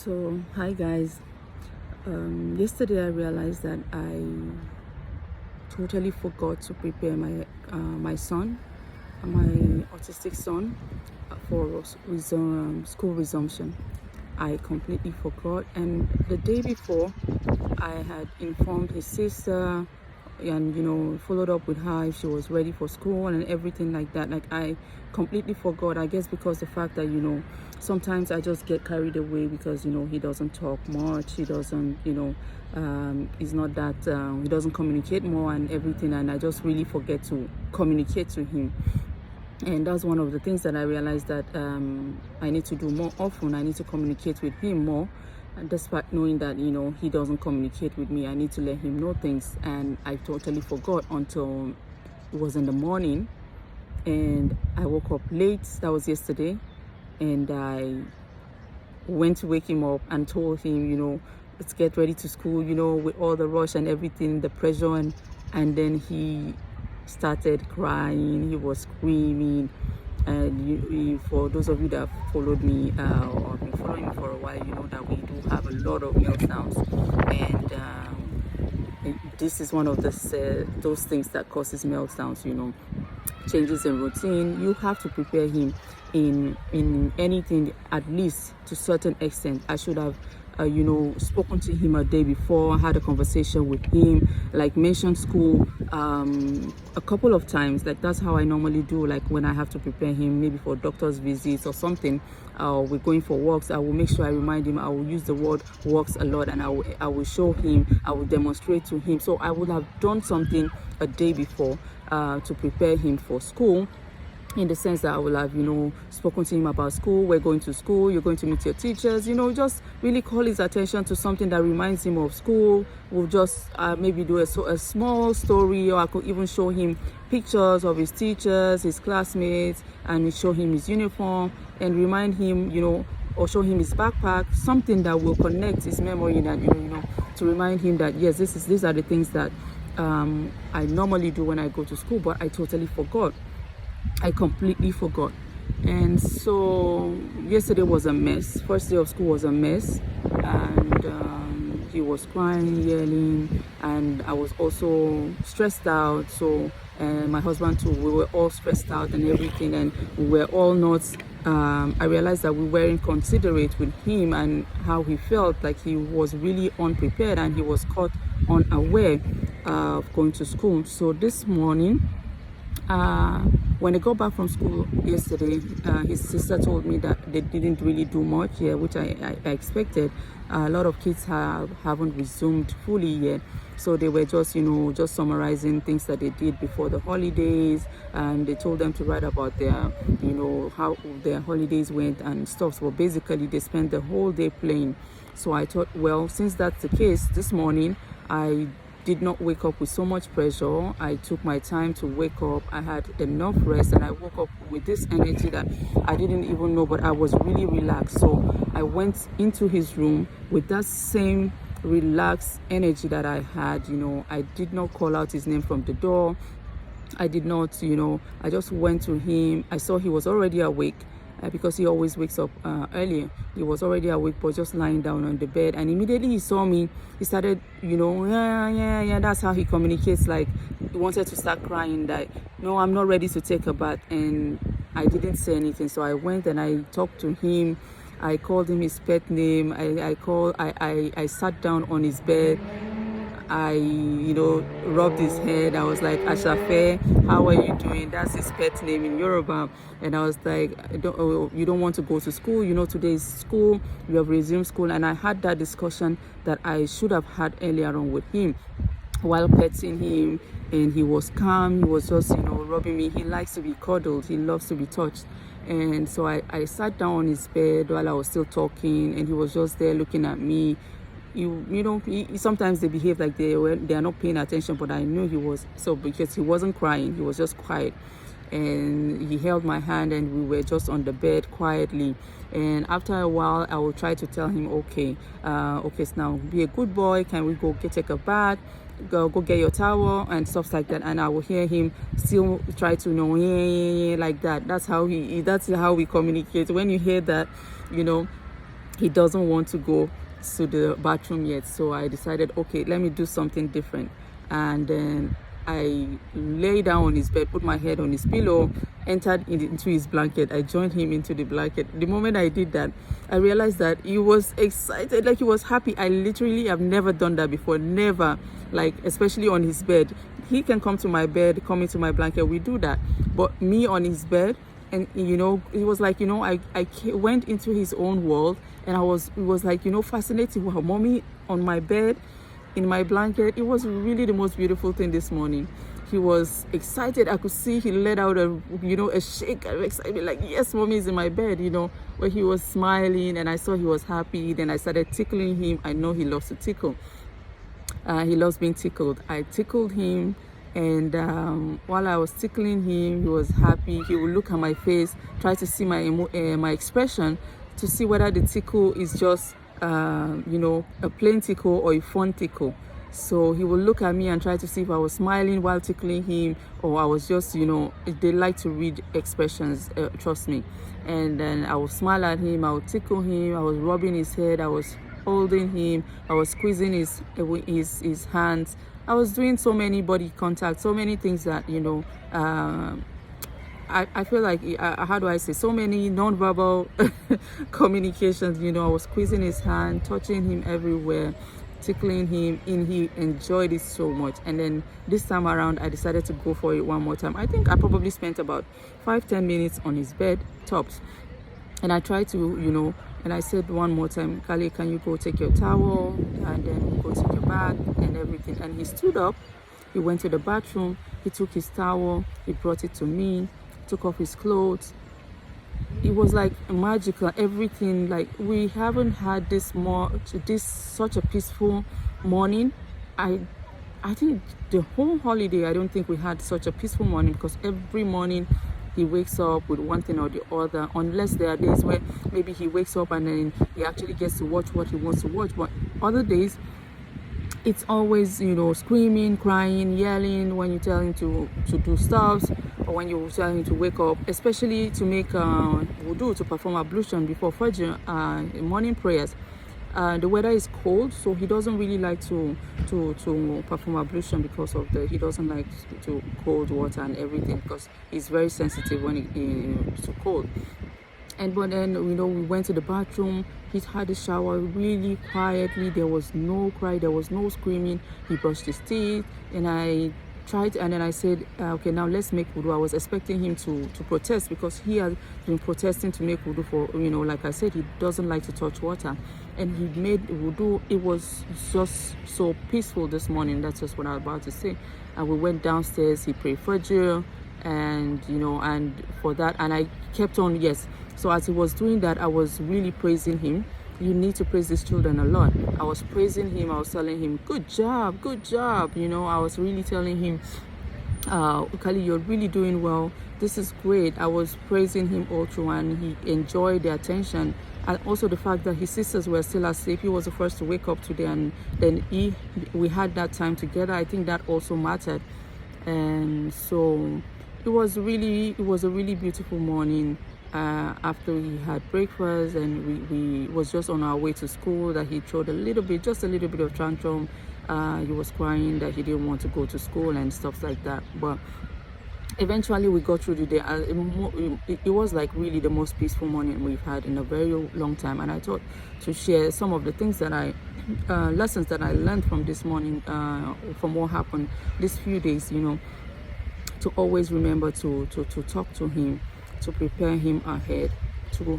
So, hi guys. Yesterday I realized that I totally forgot to prepare my son, my autistic son, for school resumption. I completely forgot, and the day before, I had informed his sister and followed up with her if she was ready for school and everything like that. Like, I completely forgot, I guess, because the fact that sometimes I just get carried away because he doesn't talk much, he doesn't he's not that he doesn't communicate more and everything, and I just really forget to communicate to him. And that's one of the things that I realized that I need to do more often. I need to communicate with him more. And despite knowing that, he doesn't communicate with me, I need to let him know things. And I totally forgot until it was in the morning. And I woke up late. That was yesterday. And I went to wake him up and told him, let's get ready to school, with all the rush and everything, the pressure. And then he started crying, he was screaming. And for those of you that have followed me or been following me for a while, you know that we do have a lot of meltdowns, and this is one of those things that causes meltdowns. Changes in routine. You have to prepare him in anything, at least to a certain extent. I should have spoken to him a day before, had a conversation with him, like mentioned school a couple of times. Like, that's how I normally do. Like, when I have to prepare him, maybe for doctor's visits or something, we're going for walks, I will make sure I remind him. I will use the word walks a lot, and I will show him, I will demonstrate to him. So I would have done something a day before to prepare him for school, in the sense that I will have, spoken to him about school. We're going to school, you're going to meet your teachers, just really call his attention to something that reminds him of school. We'll just maybe do a small story, or I could even show him pictures of his teachers, his classmates, and show him his uniform and remind him, or show him his backpack, something that will connect his memory, that, to remind him that, yes, these are the things that I normally do when I go to school, but I totally forgot. I completely forgot. And so yesterday was a mess. First day of school was a mess, and he was crying, yelling, and I was also stressed out. So my husband too, we were all stressed out and everything, and we were all not I realized that we weren't considerate with him and how he felt. Like, he was really unprepared and he was caught unaware of going to school. So this morning, when I got back from school yesterday, his sister told me that they didn't really do much, which I expected. A lot of kids haven't resumed fully yet, so they were just summarizing things that they did before the holidays, and they told them to write about their how their holidays went and stuff. So basically, they spent the whole day playing. So I thought, well, since that's the case, this morning I did not wake up with so much pressure. I took my time to wake up. I had enough rest, and I woke up with this energy that I didn't even know, but I was really relaxed. So I went into his room with that same relaxed energy that I had. I did not call out his name from the door. I did not, I just went to him. I saw he was already awake. Because he always wakes up earlier. He was already awake, but just lying down on the bed, and immediately he saw me, he started yeah, that's how he communicates. Like, he wanted to start crying, that no, I'm not ready to take a bath. And I didn't say anything, so I went and I talked to him. I called him his pet name. I sat down on his bed. I rubbed his head. I was like, Ashafe, how are you doing? That's his pet name in Yoruba. And I was like, you don't want to go to school? Today is school. You have resumed school. And I had that discussion that I should have had earlier on with him, while petting him, and he was calm. He was just rubbing me. He likes to be cuddled. He loves to be touched. And so I sat down on his bed while I was still talking, and he was just there looking at me. Sometimes they behave like they are not paying attention, but I knew he was. So because he wasn't crying, he was just quiet, and he held my hand, and we were just on the bed quietly. And after a while, I will try to tell him, okay, so now be a good boy. Can we go take a bath? Go get your towel and stuff like that. And I will hear him still try to like that. That's how we communicate. When you hear that, he doesn't want to go to the bathroom yet. So I decided, okay, let me do something different. And then I lay down on his bed, put my head on his pillow, entered into his blanket. I joined him into the blanket. The moment I did that, I realized that he was excited, like he was happy. I literally have never done that before, never, like especially on his bed. He can come to my bed, come into my blanket, we do that. But me on his bed, and he was like, I went into his own world, and it was like, fascinating. Wow, mommy on my bed, in my blanket. It was really the most beautiful thing this morning. He was excited. I could see he let out a shake of excitement, like, yes, mommy is in my bed, but he was smiling, and I saw he was happy. Then I started tickling him. I know he loves to tickle. He loves being tickled. I tickled him, and while I was tickling him, he was happy. He would look at my face, try to see my expression, to see whether the tickle is just a plain tickle or a fun tickle. So he would look at me and try to see if I was smiling while tickling him, or I was just, they like to read expressions, trust me. And then I would smile at him, I would tickle him, I was rubbing his head, I was holding him, I was squeezing his hands. I was doing so many body contact, so many things that, I feel like, how do I say, so many non-verbal communications. I was squeezing his hand, touching him everywhere, tickling him, and he enjoyed it so much. And then this time around, I decided to go for it one more time. I think I probably spent about 5-10 minutes on his bed, tops. And I tried to, and I said one more time, Kali, can you go take your towel, and then go take your bag and everything. And he stood up, he went to the bathroom, he took his towel, he brought it to me, took off his clothes. It was like magical, everything. Like, we haven't had such a peaceful morning. I think the whole holiday, I don't think we had such a peaceful morning, because every morning he wakes up with one thing or the other, unless there are days where maybe he wakes up and then he actually gets to watch what he wants to watch. But other days, it's always, screaming, crying, yelling when you tell him to do stuff, or when you tell him to wake up, especially to make wudu, to perform ablution before Fajr, morning prayers. The weather is cold, so he doesn't really like to perform ablution, because of he doesn't like to cold water and everything, because he's very sensitive when it's too cold. But then, we went to the bathroom. He had a shower really quietly. There was no cry, there was no screaming. He brushed his teeth, and I tried, and then I said, okay, now let's make wudu. I was expecting him to protest, because he had been protesting to make wudu for, like I said, he doesn't like to touch water. And he made wudu. It was just so peaceful this morning. That's just what I was about to say. And we went downstairs, he prayed Fajr, and and for that, and I kept on, yes. So as he was doing that, I was really praising him. You need to praise these children a lot. I was praising him. I was telling him, good job, good job. I was really telling him, Kali, you're really doing well. This is great. I was praising him all through, and he enjoyed the attention. And also the fact that his sisters were still asleep. He was the first to wake up today, and then we had that time together. I think that also mattered. And so it was a really beautiful morning. After we had breakfast, and we was just on our way to school, that he showed just a little bit of tantrum. He was crying that he didn't want to go to school and stuff like that. But eventually we got through the day. It was like really the most peaceful morning we've had in a very long time. And I thought to share some of the things that lessons that I learned from this morning, from what happened these few days. To always remember to talk to him, to prepare him ahead, to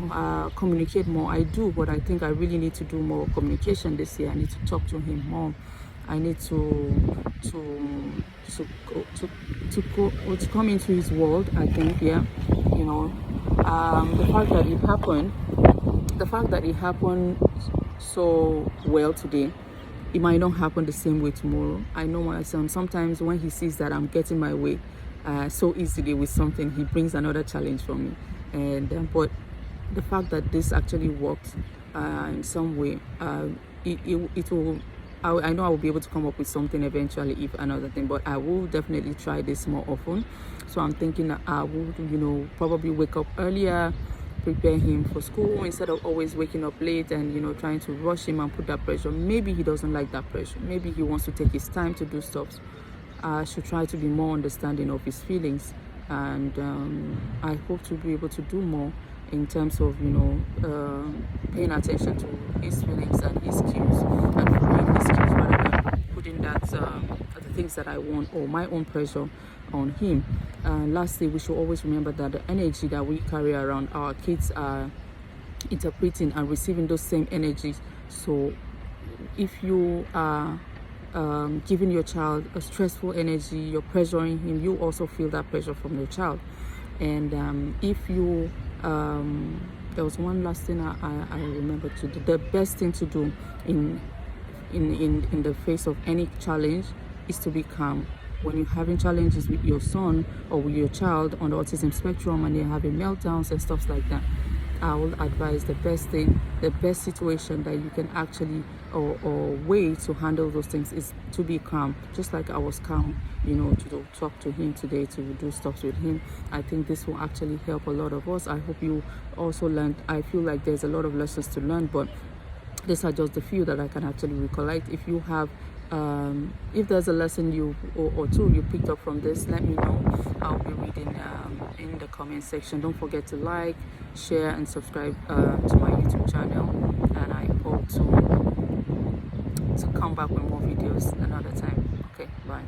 communicate more. I do, but I think I really need to do more communication this year. I need to talk to him more. I need to come into his world, I think. Yeah, the fact that it happened so well today, it might not happen the same way tomorrow. I know my son, sometimes when he sees that I'm getting my way so easily with something, he brings another challenge for me. And but the fact that this actually worked in some way, it will. I know I will be able to come up with something eventually, if another thing. But I will definitely try this more often. So I'm thinking that I will, probably wake up earlier, prepare him for school instead of always waking up late and, you know, trying to rush him and put that pressure. Maybe he doesn't like that pressure. Maybe he wants to take his time to do stuff. I should try to be more understanding of his feelings, and I hope to be able to do more in terms of, you know, paying attention to his feelings and his cues, and following his cues rather than putting that the things that I want or my own pressure on him. And lastly, we should always remember that the energy that we carry around, our kids are interpreting and receiving those same energies. So if you are giving your child a stressful energy, you're pressuring him, you also feel that pressure from your child. And if you there was one last thing I remember to do. The best thing to do in the face of any challenge is to be calm. When you're having challenges with your son or with your child on the autism spectrum and they're having meltdowns and stuff like that, I will advise the best thing, the best situation that you can actually or way to handle those things is to be calm. Just like I was calm, you know, to talk to him today, to do stuff with him. I think this will actually help a lot of us. I hope you also learned. I feel like there's a lot of lessons to learn, but these are just the few that I can actually recollect. If you have if there's a lesson or two you picked up from this, let me know. I'll be reading in the comment section. Don't forget to like, share and subscribe to my YouTube channel, and I hope to come back with more videos another time. Okay, bye.